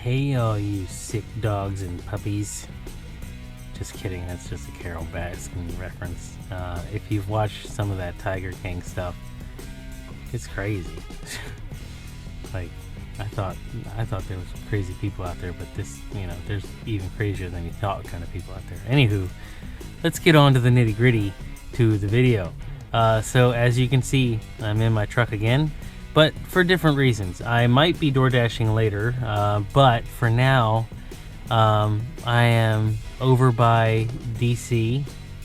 Hey, all you sick dogs and puppies. Just kidding, that's just a Carol Baskin reference. If you've watched some of that Tiger King stuff, it's crazy. Like, I thought there was crazy people out there, but this, there's even crazier than you thought kind of people out there. Anywho, let's get on to the nitty gritty to the video. So as you can see, I'm in my truck again, but for different reasons. I might be door dashing later, but for now, I am over by DC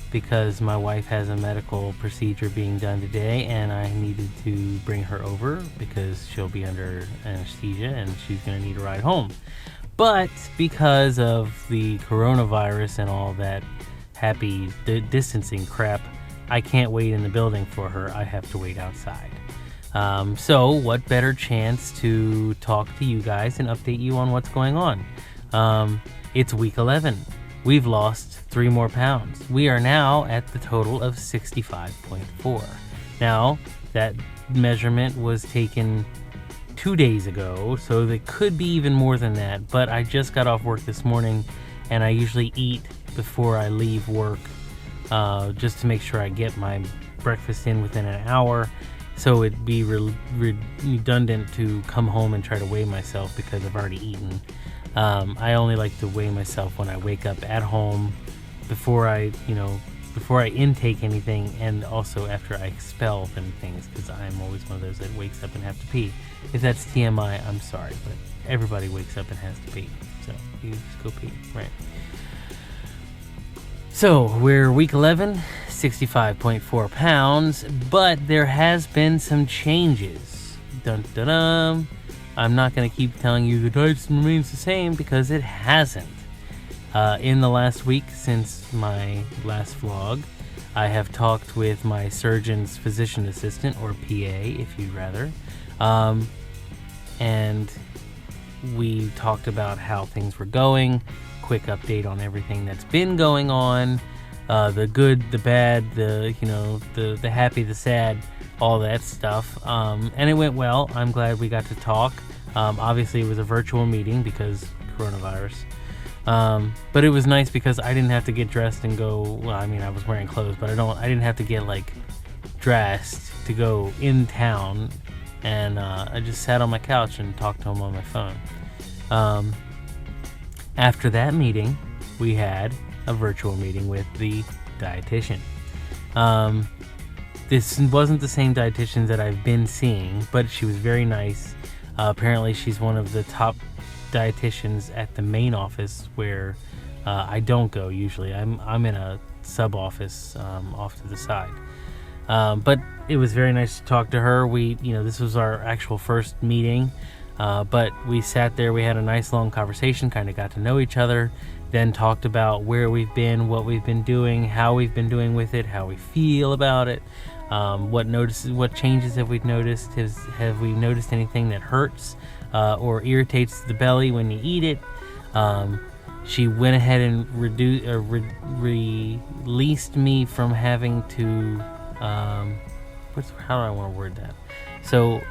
because my wife has a medical procedure being done today, and I needed to bring her over because she'll be under anesthesia and she's going to need a ride home. But because of the coronavirus and all that happy distancing crap, I can't wait in the building for her. I have to wait outside. So what better chance to talk to you guys and update you on what's going on? It's week 11. We've lost 3 more pounds. We are now at the total of 65.4. Now, that measurement was taken 2 days ago, so it could be even more than that, but I just got off work this morning, and I usually eat before I leave work, just to make sure I get my breakfast in within an hour, so it'd be redundant to come home and try to weigh myself because I've already eaten. I only like to weigh myself when I wake up at home, before I intake anything, and also after I expel them things, because I'm always one of those that wakes up and have to pee. If that's TMI, I'm sorry, but everybody wakes up and has to pee, so you just go pee, right? So we're week 11, 65.4 pounds, but there has been some changes. Dun dun dun. I'm not going to keep telling you the diet remains the same, because it hasn't. In the last week since my last vlog, I have talked with my surgeon's physician assistant, or PA if you'd rather, and we talked about how things were going, quick update on everything that's been going on, the good, the bad, the happy, the sad, all that stuff, and it went well. I'm glad we got to talk. Obviously it was a virtual meeting because coronavirus, but it was nice because I didn't have to get dressed and go, well, I mean, I was wearing clothes, but I didn't have to get dressed to go in town, and I just sat on my couch and talked to him on my phone. After that meeting, we had a virtual meeting with the dietitian. This wasn't the same dietitian that I've been seeing, but she was very nice. Apparently she's one of the top dietitians at the main office, where I don't go usually. I'm in a sub office off to the side. But it was very nice to talk to her. This was our actual first meeting, but we sat there, we had a nice long conversation, kind of got to know each other, then talked about where we've been, what we've been doing, how we've been doing with it, how we feel about it. What changes have we noticed? Have we noticed anything that hurts or irritates the belly when you eat it? She went ahead and released me from having to, how do I want to word that? So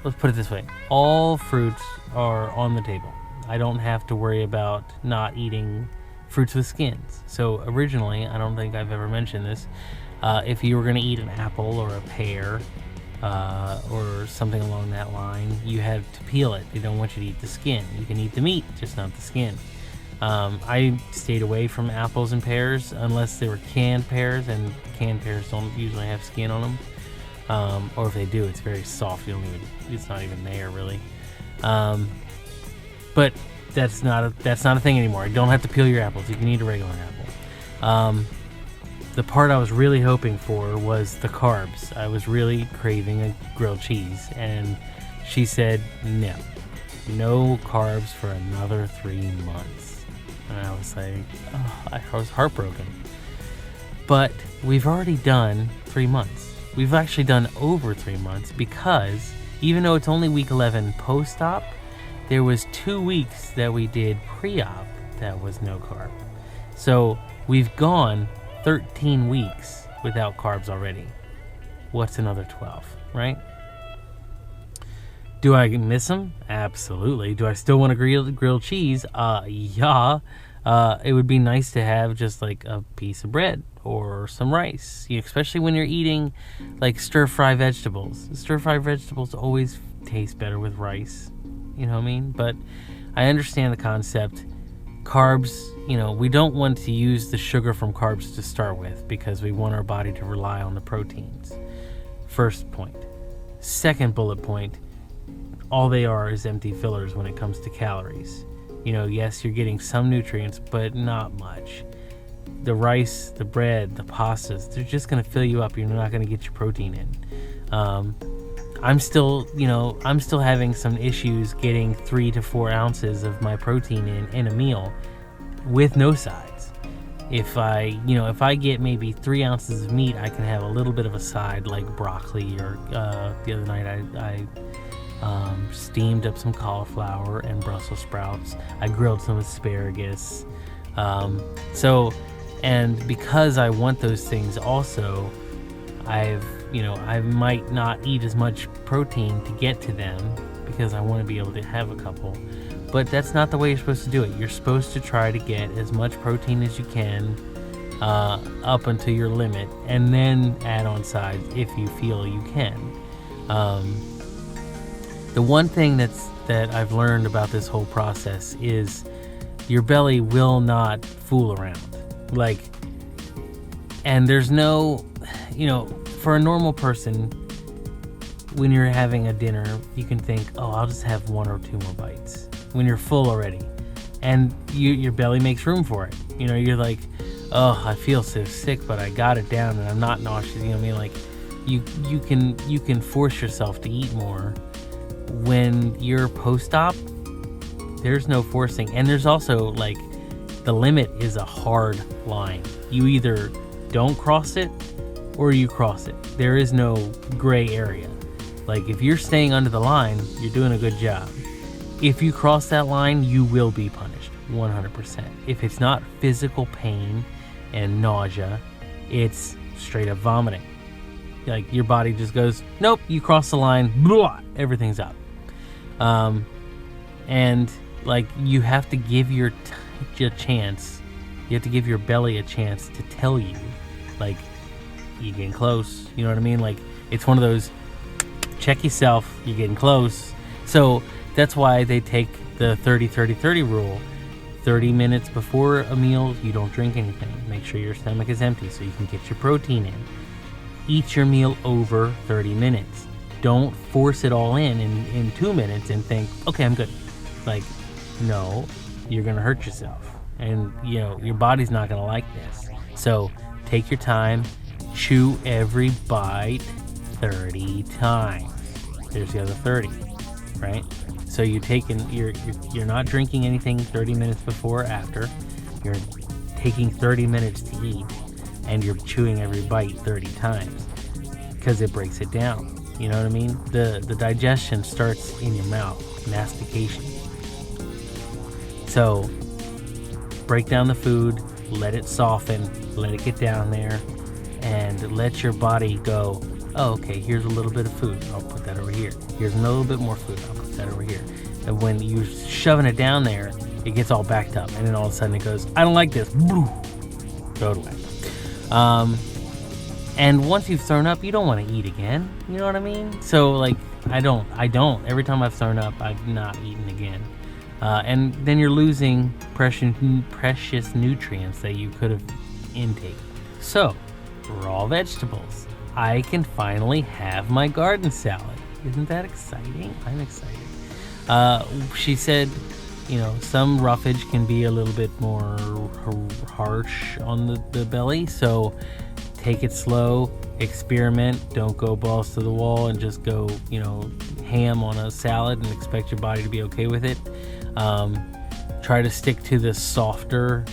let's put it this way. All fruits are on the table. I don't have to worry about not eating fruits with skins. So originally, I don't think I've ever mentioned this, if you were going to eat an apple or a pear or something along that line, you had to peel it. They don't want you to eat the skin. You can eat the meat, just not the skin. I stayed away from apples and pears unless they were canned pears, and canned pears don't usually have skin on them. Or if they do, it's very soft. It's not even there really. But that's not a thing anymore. You don't have to peel your apples. You can eat a regular apple. The part I was really hoping for was the carbs. I was really craving a grilled cheese, and she said no carbs for another 3 months. And I was like, I was heartbroken. But we've already done 3 months. We've actually done over 3 months, because even though it's only week 11 post-op, there was 2 weeks that we did pre-op that was no carb. So we've gone 13 weeks without carbs already. What's another 12, right? Do I miss them? Absolutely. Do I still want to grilled cheese? Yeah. It would be nice to have just like a piece of bread or some rice, especially when you're eating like stir-fry vegetables. Stir-fry vegetables always taste better with rice. You know what I mean? But I understand the concept. Carbs, we don't want to use the sugar from carbs to start with because we want our body to rely on the proteins. First point. Second bullet point, all they are is empty fillers when it comes to calories. Yes, you're getting some nutrients, but not much. The rice, the bread, the pastas, they're just going to fill you up. You're not going to get your protein in. I'm still having some issues getting 3 to 4 ounces of my protein in a meal with no sides. If I get maybe 3 ounces of meat, I can have a little bit of a side like broccoli, or the other night I steamed up some cauliflower and Brussels sprouts. I grilled some asparagus. And because I want those things also, I might not eat as much protein to get to them because I want to be able to have a couple. But that's not the way you're supposed to do it. You're supposed to try to get as much protein as you can up until your limit, and then add on sides if you feel you can. The one thing that I've learned about this whole process is your belly will not fool around. And there's no, for a normal person, when you're having a dinner, you can think, oh, I'll just have 1 or 2 more bites when you're full already. And your belly makes room for it. You're like, oh, I feel so sick, but I got it down and I'm not nauseous. You know what I mean? You can force yourself to eat more. When you're post-op, there's no forcing. And there's also the limit is a hard line. You either don't cross it or you cross it. There is no gray area. If you're staying under the line, you're doing a good job. If you cross that line, you will be punished 100%. If it's not physical pain and nausea, it's straight up vomiting. Your body just goes, nope, you cross the line, blah, everything's up. And you have to give your chance. You have to give your belly a chance to tell you, you're getting close. You know what I mean? It's one of those, check yourself, you're getting close. So that's why they take the 30-30-30 rule. 30 minutes before a meal, you don't drink anything. Make sure your stomach is empty so you can get your protein in. Eat your meal over 30 minutes. Don't force it all in 2 minutes and think, okay, I'm good. No, you're going to hurt yourself. And, your body's not going to like this. So take your time. Chew every bite 30 times. There's the other 30, right? So you're not drinking anything 30 minutes before or after. You're taking 30 minutes to eat, and you're chewing every bite 30 times because it breaks it down. You know what I mean? The digestion starts in your mouth, mastication. So break down the food, let it soften, let it get down there, and let your body go, oh, okay, here's a little bit of food, I'll put that over here. Here's a little bit more food, I'll put that over here. And when you're shoving it down there, it gets all backed up, and then all of a sudden it goes, I don't like this, throw it away. And once you've thrown up, you don't want to eat again, you know what I mean? So I don't. Every time I've thrown up, I've not eaten again. And then you're losing precious nutrients that you could have intaken. So, raw vegetables. I can finally have my garden salad. Isn't that exciting? I'm excited. She said, some roughage can be a little bit more harsh on the belly. So take it slow, experiment. Don't go balls to the wall and just go, ham on a salad and expect your body to be okay with it. Try to stick to the softer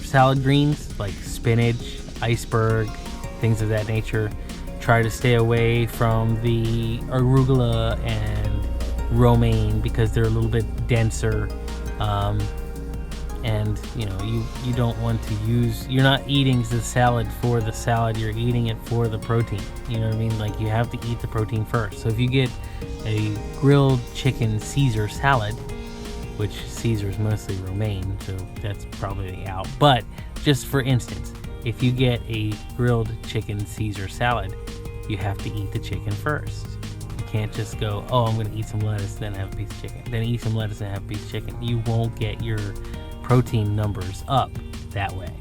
salad greens like spinach, iceberg, things of that nature. Try to stay away from the arugula and romaine because they're a little bit denser. and you don't want to you're not eating the salad for the salad, you're eating it for the protein. You know what I mean? Like, you have to eat the protein first. So if you get a grilled chicken Caesar salad, which Caesar is mostly romaine, so that's probably out, but just for instance, if you get a grilled chicken Caesar salad, you have to eat the chicken first. You can't just go, oh, I'm going to eat some lettuce, then have a piece of chicken, then eat some lettuce and have a piece of chicken. You won't get your protein numbers up that way.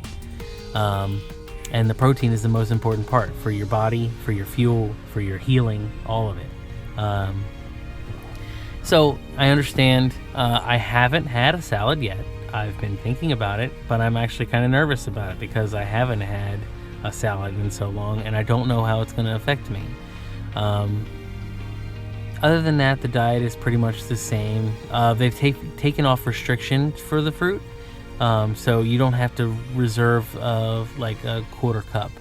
And the protein is the most important part for your body, for your fuel, for your healing, all of it. So I understand. I haven't had a salad yet. I've been thinking about it, but I'm actually kind of nervous about it because I haven't had a salad in so long, and I don't know how it's going to affect me. Other than that, the diet is pretty much the same. They've taken off restrictions for the fruit, so you don't have to reserve like a quarter cup.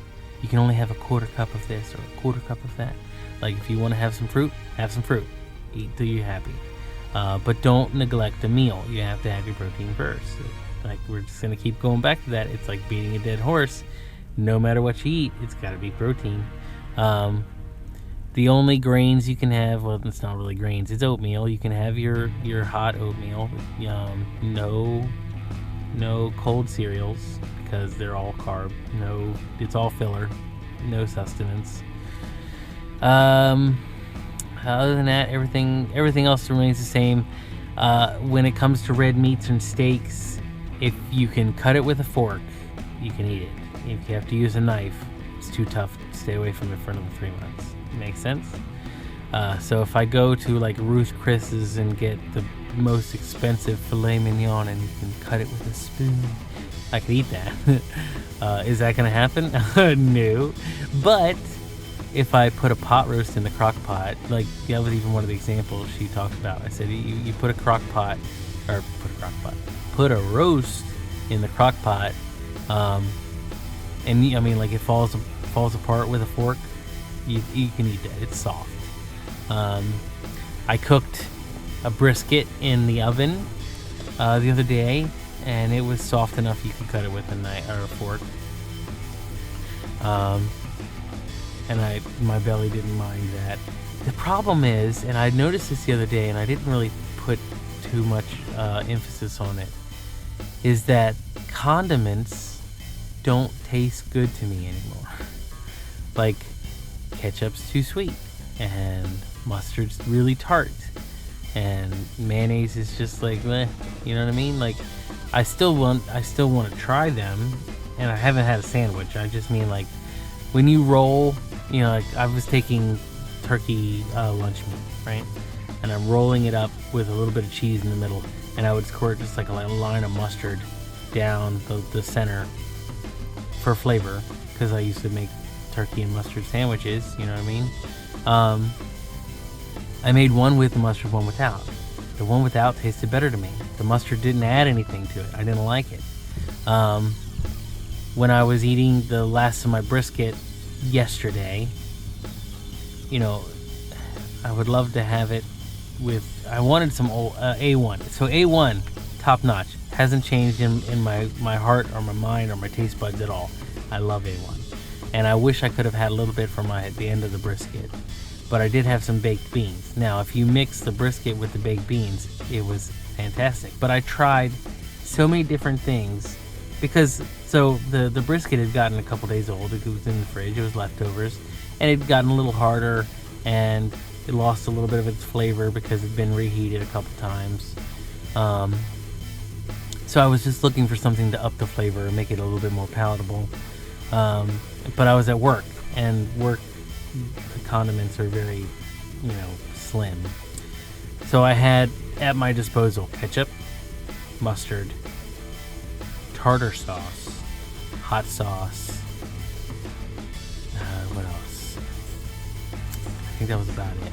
You can only have a quarter cup of this or a quarter cup of that. Like, if you want to have some fruit, have some fruit. Eat till you're happy. But don't neglect a meal. You have to have your protein first. Like, we're just going to keep going back to that. It's like beating a dead horse. No matter what you eat, it's got to be protein. The only grains you can have, well, it's not really grains, it's oatmeal. You can have your hot oatmeal. No cold cereals because they're all carb. No, it's all filler. No sustenance. Other than that, everything else remains the same. When it comes to red meats and steaks, if you can cut it with a fork, you can eat it. If you have to use a knife, it's too tough. Stay away from it for another 3 months. Makes sense? So if I go to like Ruth Chris's and get the most expensive filet mignon and you can cut it with a spoon, I could eat that. Is that going to happen? No. But if I put a pot roast in the crock pot, like that was even one of the examples she talked about. I said you put a put a roast in the crock pot, and I mean, like, it falls apart with a fork. You can eat that. It's soft. I cooked a brisket in the oven the other day, and it was soft enough you could cut it with a knife or a fork. And my belly didn't mind that. The problem is, and I noticed this the other day, and I didn't really put too much emphasis on it, is that condiments don't taste good to me anymore. Like, ketchup's too sweet, and mustard's really tart, and mayonnaise is just like, meh, you know what I mean? Like, I still want to try them, and I haven't had a sandwich. I just mean, like, when you roll, like, I was taking turkey lunch meat, right? And I'm rolling it up with a little bit of cheese in the middle, and I would squirt just like a line of mustard down the center for flavor, because I used to make turkey and mustard sandwiches, you know what I mean? I made one with the mustard, one without. The one without tasted better to me. The mustard didn't add anything to it. I didn't like it. When I was eating the last of my brisket yesterday, I would love to have it with, I wanted some A1. So A1, top notch. Hasn't changed in my heart or my mind or my taste buds at all. I love A1. And I wish I could have had a little bit for the end of the brisket. But I did have some baked beans. Now, if you mix the brisket with the baked beans, it was fantastic. But I tried so many different things because, so the brisket had gotten a couple days old. It was in the fridge. It was leftovers. And it had gotten a little harder, and it lost a little bit of its flavor because it had been reheated a couple times. So I was just looking for something to up the flavor and make it a little bit more palatable. But I was at work, and the condiments are very, slim. So I had at my disposal ketchup, mustard, tartar sauce, hot sauce. What else? I think that was about it.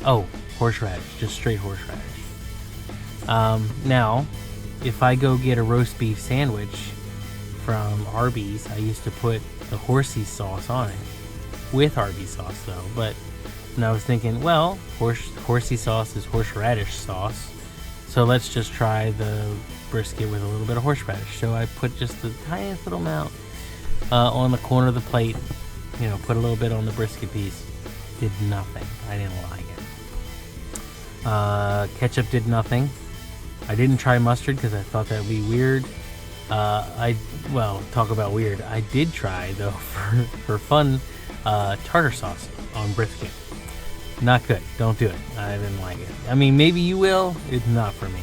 Oh, horseradish, just straight horseradish. Now, if I go get a roast beef sandwich from Arby's, I used to put the horsey sauce on it, with Arby's sauce though. But and I was thinking, well, horsey sauce is horseradish sauce, So let's just try the brisket with a little bit of horseradish. So I put just the tiniest little amount on the corner of the plate, put a little bit on the brisket piece. Did nothing. I didn't like it. Ketchup did nothing. I didn't try mustard because I thought that would be weird. Talk about weird. I did try, though, for fun, tartar sauce on brisket. Not good. Don't do it. I didn't like it. I mean, maybe you will. It's not for me.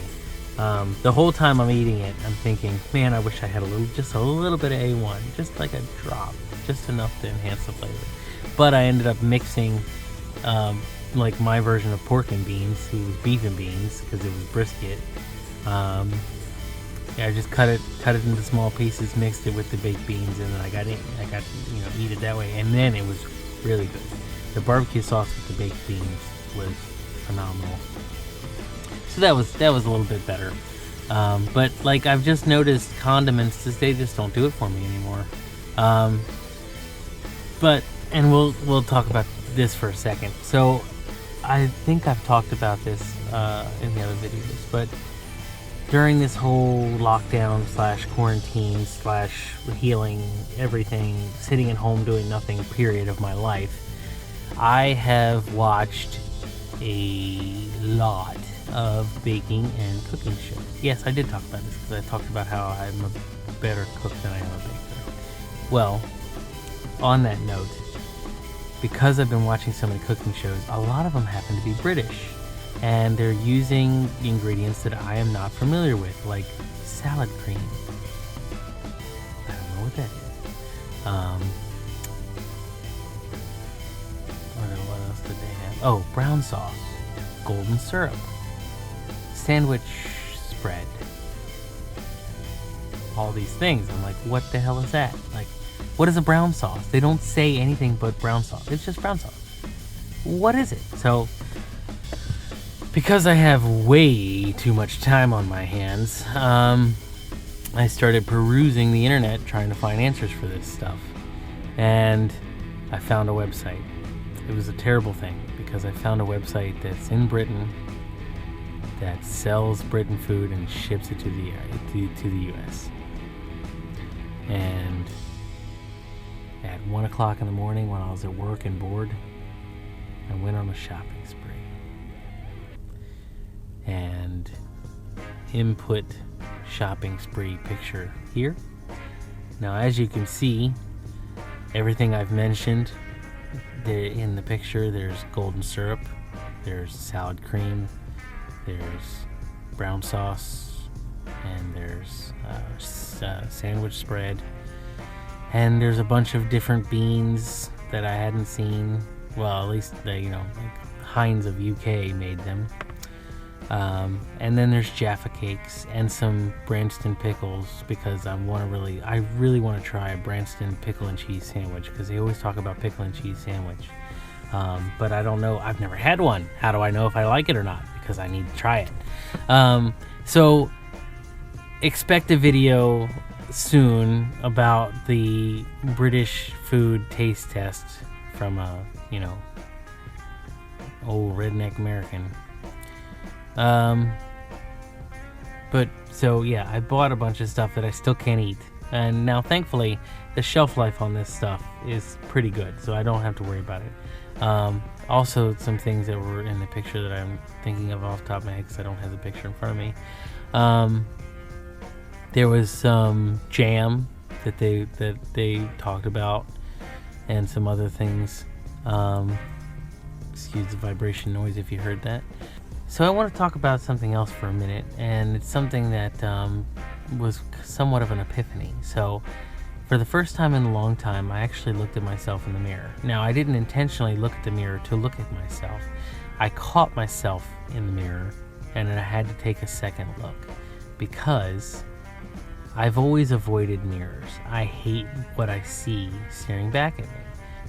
The whole time I'm eating it, I'm thinking, man, I wish I had just a little bit of A1, just like a drop, just enough to enhance the flavor. But I ended up mixing, like my version of pork and beans. It was beef and beans because it was brisket. I just cut it into small pieces, mixed it with the baked beans, and then I got to eat it that way. And then it was really good. The barbecue sauce with the baked beans was phenomenal. So that was a little bit better. But like I've just noticed condiments, they just don't do it for me anymore. And we'll talk about this for a second. So I think I've talked about this in the other videos, but during this whole lockdown / quarantine / healing everything, sitting at home doing nothing period of my life, I have watched a lot of baking and cooking shows. Yes, I did talk about this because I talked about how I'm a better cook than I am a baker. Well, on that note, because I've been watching so many cooking shows, a lot of them happen to be British. And they're using ingredients that I am not familiar with, like salad cream. I don't know what that is. What else did they have? Oh, brown sauce, golden syrup, sandwich spread. All these things. I'm like, what the hell is that? Like, what is a brown sauce? They don't say anything but brown sauce. It's just brown sauce. What is it? So, because I have way too much time on my hands, I started perusing the internet trying to find answers for this stuff. And I found a website. It was a terrible thing because I found a website that's in Britain that sells Britain food and ships it to the US. And at 1 o'clock in the morning when I was at work and bored, I went on a shopping spree. And input shopping spree picture here. Now, as you can see, everything I've mentioned in the picture, there's golden syrup, there's salad cream, there's brown sauce, and there's sandwich spread, and there's a bunch of different beans that I hadn't seen. Well, at least like Heinz of UK made them. And then there's Jaffa cakes and some Branston pickles because I really want to try a Branston pickle and cheese sandwich because they always talk about pickle and cheese sandwich. But I don't know. I've never had one. How do I know if I like it or not? Because I need to try it. So expect a video soon about the British food taste test from a, old redneck American. But so yeah, I bought a bunch of stuff that I still can't eat, and now thankfully the shelf life on this stuff is pretty good, so I don't have to worry about it. Also, some things that were in the picture that I'm thinking of off the top of my head because I don't have the picture in front of me. There was some jam that they talked about, and some other things. Excuse the vibration noise if you heard that. So I want to talk about something else for a minute, and it's something that was somewhat of an epiphany. So for the first time in a long time, I actually looked at myself in the mirror. Now, I didn't intentionally look at the mirror to look at myself. I caught myself in the mirror, and then I had to take a second look because I've always avoided mirrors. I hate what I see staring back at me.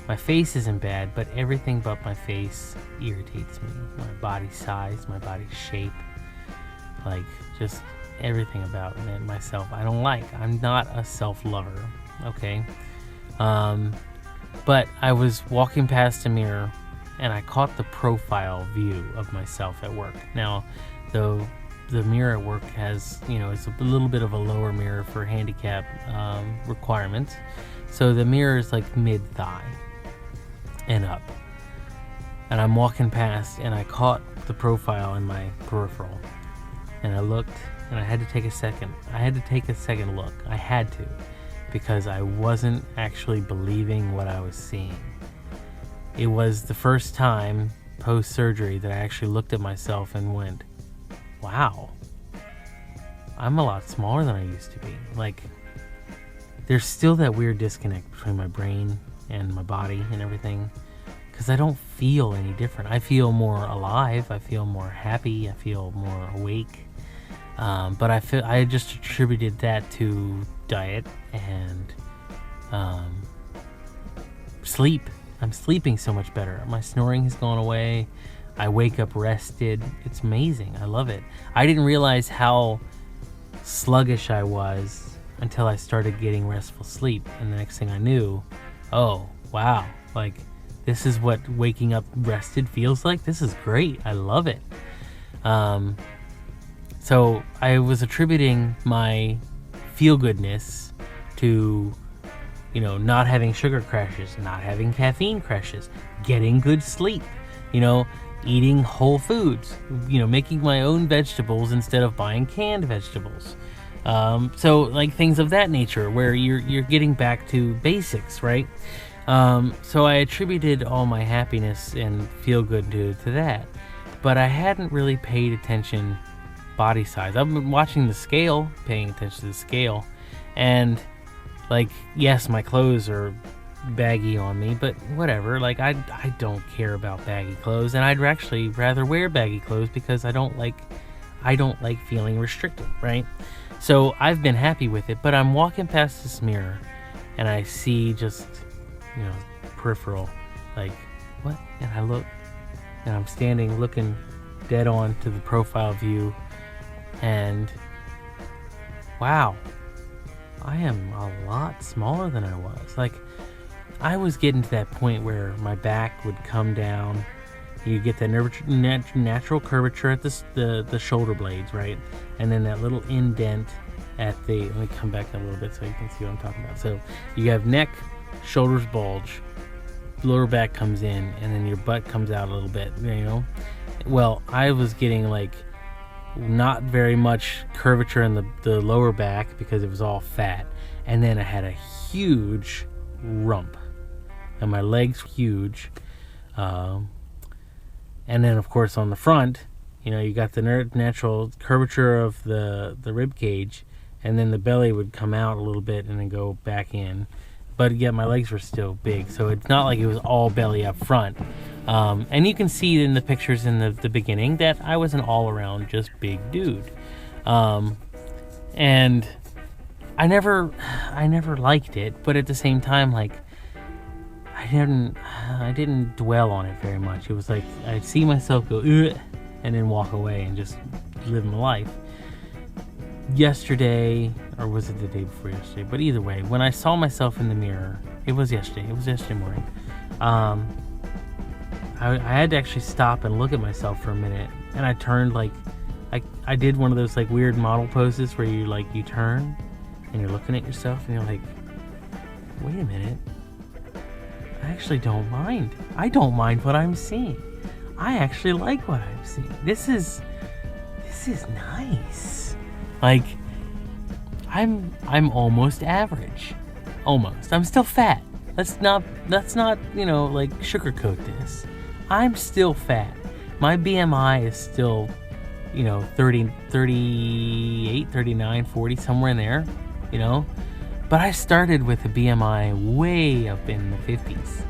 My face isn't bad, but everything but my face irritates me. My body size, my body shape, like just everything about myself I don't like. I'm not a self-lover, okay? But I was walking past a mirror and I caught the profile view of myself at work. Now, the the mirror at work has, it's a little bit of a lower mirror for handicap requirements. So the mirror is like mid-thigh and up. And I'm walking past and I caught the profile in my peripheral. And I looked and I had to take a second. I had to take a second look. I had to, because I wasn't actually believing what I was seeing. It was the first time post-surgery that I actually looked at myself and went, wow, I'm a lot smaller than I used to be. Like, there's still that weird disconnect between my brain and my body and everything, because I don't feel any different. I feel more alive. I feel more happy. I feel more awake. But I just attributed that to diet and sleep. I'm sleeping so much better. My snoring has gone away. I wake up rested. It's amazing. I love it. I didn't realize how sluggish I was until I started getting restful sleep. And the next thing I knew, oh, wow. Like, this is what waking up rested feels like. This is great. I love it. So I was attributing my feel-goodness to, not having sugar crashes, not having caffeine crashes, getting good sleep, eating whole foods, making my own vegetables instead of buying canned vegetables. So like things of that nature where you're getting back to basics, right? So I attributed all my happiness and feel good to that, but I hadn't really paid attention body size. I've been watching the scale, paying attention to the scale, and like, yes, my clothes are baggy on me, but whatever. Like, I don't care about baggy clothes, and I'd actually rather wear baggy clothes because I don't like feeling restricted, right? So I've been happy with it, but I'm walking past this mirror and I see just, peripheral, like, what? And I look, and I'm standing looking dead on to the profile view, and wow, I am a lot smaller than I was. Like, I was getting to that point where my back would come down. You get that natural curvature at the shoulder blades, right? And then that little indent at the, let me come back a little bit so you can see what I'm talking about. So you have neck, shoulders bulge, lower back comes in, and then your butt comes out a little bit, Well, I was getting like not very much curvature in the lower back because it was all fat, and then I had a huge rump, and my legs huge, and then of course on the front, you got the natural curvature of the rib cage, and then the belly would come out a little bit and then go back in, but yet my legs were still big, so it's not like it was all belly up front. And you can see in the pictures in the beginning that I was an all-around just big dude. And I never liked it, but at the same time, like, I didn't dwell on it very much. It was like I'd see myself go, ugh, and then walk away and just live my life. Yesterday, or was it the day before yesterday? But either way, when I saw myself in the mirror, it was yesterday morning. I had to actually stop and look at myself for a minute, and I turned like I did one of those like weird model poses where you turn and you're looking at yourself and you're like, wait a minute, I actually don't mind. I don't mind what I'm seeing. I actually like what I'm seeing. This is nice. Like, I'm almost average. Almost. I'm still fat. Let's not like sugarcoat this. I'm still fat. My BMI is still, 30, 38, 39, 40, somewhere in there, But I started with a BMI way up in the 50s.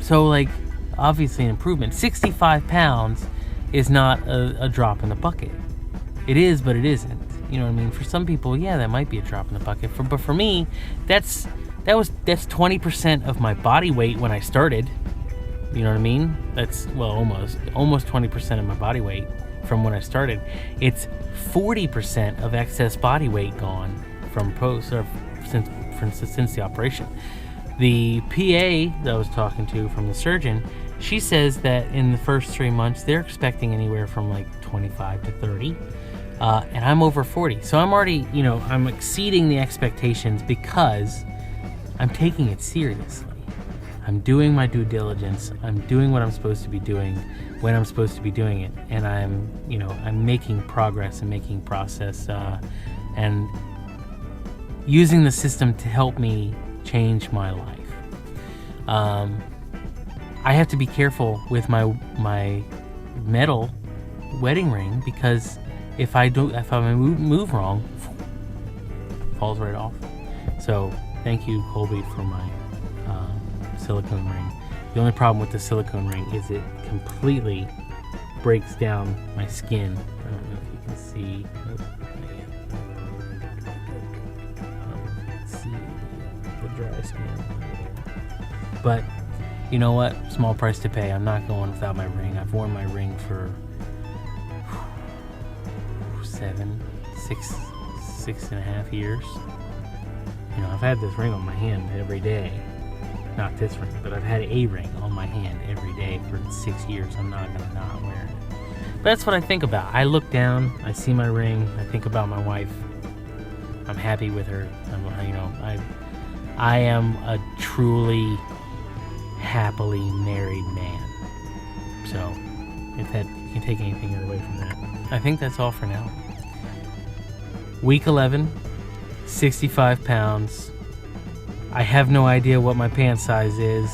So, like, obviously an improvement. 65 pounds is not a drop in the bucket. It is, but it isn't. You know what I mean? For some people, yeah, that might be a drop in the bucket. But for me, that's 20% of my body weight when I started. You know what I mean? That's, well, almost 20% of my body weight from when I started. It's 40% of excess body weight gone from since the operation. The PA that I was talking to from the surgeon, she says that in the first 3 months, they're expecting anywhere from like 25 to 30. And I'm over 40. So I'm already, I'm exceeding the expectations because I'm taking it seriously. I'm doing my due diligence. I'm doing what I'm supposed to be doing when I'm supposed to be doing it. And I'm making progress and making process and using the system to help me change my life. I have to be careful with my metal wedding ring because if I move wrong, it falls right off. So thank you, Colby, for my silicone ring. The only problem with the silicone ring is it completely breaks down my skin. I don't know if you can see. The dry skin. But you know what? Small price to pay. I'm not going without my ring. I've worn my ring for 6.5 years. I've had this ring on my hand every day. Not this ring, but I've had a ring on my hand every day for 6 years. I'm not gonna not wear it. But that's what I think about. I look down, I see my ring, I think about my wife. I'm happy with her. I am a truly happily married man. So if that you can take anything away from that, I think that's all for now. Week 11, 65 pounds. I have no idea what my pant size is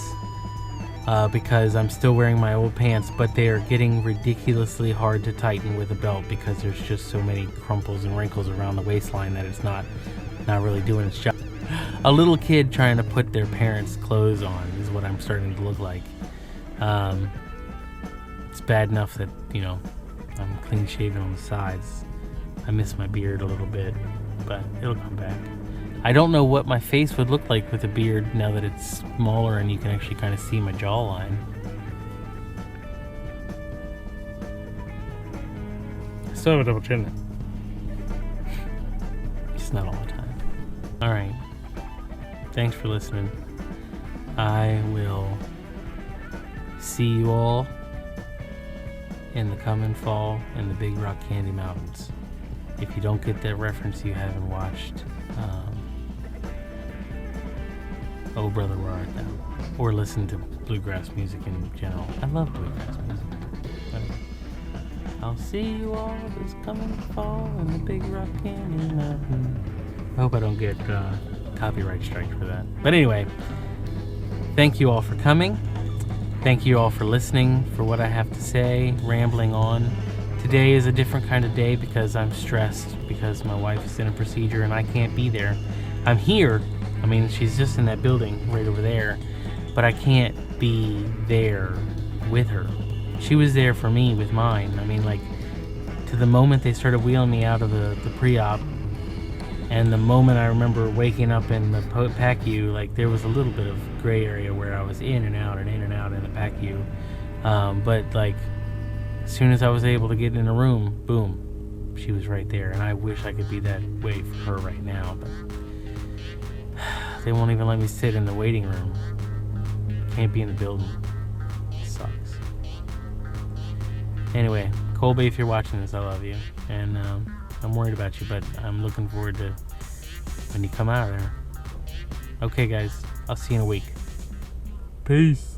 because I'm still wearing my old pants, but they are getting ridiculously hard to tighten with a belt because there's just so many crumples and wrinkles around the waistline that it's not really doing its job. A little kid trying to put their parents' clothes on is what I'm starting to look like. It's bad enough that, I'm clean shaven on the sides. I miss my beard a little bit, but it'll come back. I don't know what my face would look like with a beard now that it's smaller and you can actually kind of see my jawline. I still have a double chin. Just not all the time. Alright. Thanks for listening. I will see you all in the coming fall in the Big Rock Candy Mountains. If you don't get that reference, you haven't watched Oh Brother, Where Art Thou? Or listen to bluegrass music in general. I love bluegrass music. I'll see you all this coming fall in the Big Rock Candy Mountain. I hope I don't get copyright strike for that. But anyway, thank you all for coming. Thank you all for listening for what I have to say, rambling on. Today is a different kind of day because I'm stressed because my wife is in a procedure and I can't be there. I'm here. I mean, she's just in that building right over there, but I can't be there with her. She was there for me with mine. I mean, like, to the moment they started wheeling me out of the pre-op, and the moment I remember waking up in the PACU, like, there was a little bit of gray area where I was in and out in the PACU. But, like, as soon as I was able to get in a room, boom, she was right there. And I wish I could be that way for her right now, but they won't even let me sit in the waiting room. Can't be in the building. It sucks. Anyway, Colby, if you're watching this, I love you. And I'm worried about you, but I'm looking forward to when you come out of there. Okay, guys, I'll see you in a week. Peace.